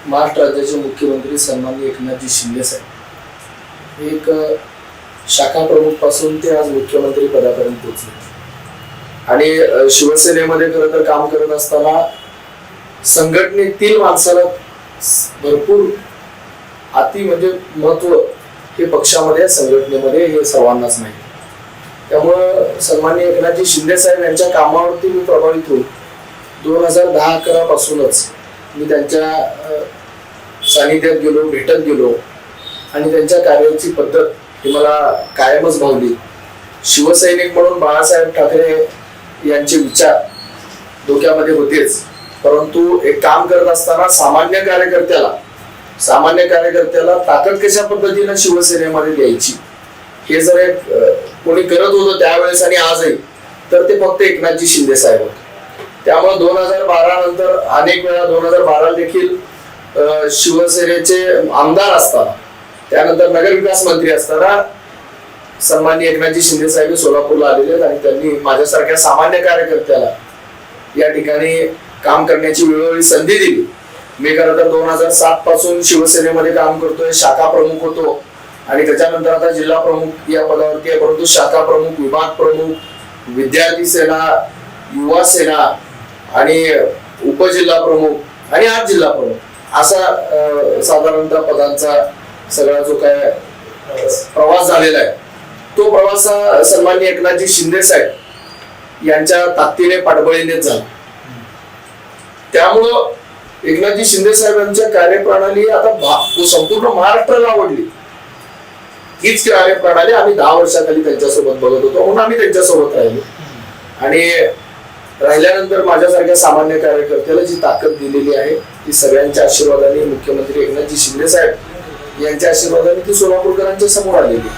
महाराष्ट्र राज्याचे मुख्यमंत्री सन्माननीय एकनाथजी शिंदे साहेब एक शाखा प्रमुख पासून ते आज मुख्यमंत्री पदापर्यंत पोहोचले आणि शिवसेनेमध्ये खरं तर काम करत असताना संघटनेतील माणसाला भरपूर अति म्हणजे महत्व हे पक्षामध्ये संघटनेमध्ये हे सर्वांनाच माहिती. त्यामुळं सन्माननीय एकनाथजी शिंदे साहेब यांच्या कामावरती मी प्रभावित होऊन 2010-11 पासूनच मी त्यांच्या सानिध्यात गेलो, भेटत गेलो आणि त्यांच्या कार्याची पद्धत ही मला कायमच भावली. शिवसैनिक म्हणून बाळासाहेब ठाकरे यांचे विचार डोक्यामध्ये होतेच, परंतु एक काम करत असताना सामान्य कार्यकर्त्याला ताकद कशा पद्धतीने शिवसेनेमध्ये द्यायची हे जर एक कोणी करत होतं त्यावेळेस आणि आजही, तर ते फक्त एकनाथजी शिंदे साहेब होते. त्यामुळे 2012 नंतर अनेक वेळा 2012 देखील शिवसेनेचे आमदार असताना, त्यानंतर नगरविकास मंत्री असताना सन्माननीय एकनाथजी शिंदे साहेब सोलापूरला आलेले आणि त्यांनी माझ्यासारख्या सामान्य कार्यकर्त्याला या ठिकाणी काम करण्याची वेळोवेळी संधी दिली. मी खरं तर 2007 पासून शिवसेनेमध्ये काम करतोय, शाखा प्रमुख होतो आणि त्याच्यानंतर आता जिल्हा प्रमुख या पदावरती आहे. परंतु शाखा प्रमुख, विभाग प्रमुख, विद्यार्थी सेना, युवा सेना आणि उपजिल्हा प्रमुख आणि आज जिल्हा प्रमुख असा साधारणतः पदांचा सगळा जो काय प्रवास झालेला आहे, तो प्रवास सन्माननीय एकनाथजी शिंदे साहेब यांच्या ताकदीने पाठबळीनेच झाला. त्यामुळं एकनाथजी शिंदे साहेबांच्या कार्यप्रणाली आता संपूर्ण महाराष्ट्राला आवडली. हीच कार्यप्रणाली आम्ही 10 वर्षाखाली त्यांच्यासोबत बघत होतो, म्हणून आम्ही त्यांच्यासोबत राहिलो आणि राहिल्यानंतर माझ्यासारख्या सामान्य कार्यकर्त्याला जी ताकद दिलेली आहे ती सगळ्यांच्या आशीर्वादाने, मुख्यमंत्री एकनाथजी शिंदे साहेब यांच्या आशीर्वादाने ती सोलापूरकरांच्या समोर आलेली.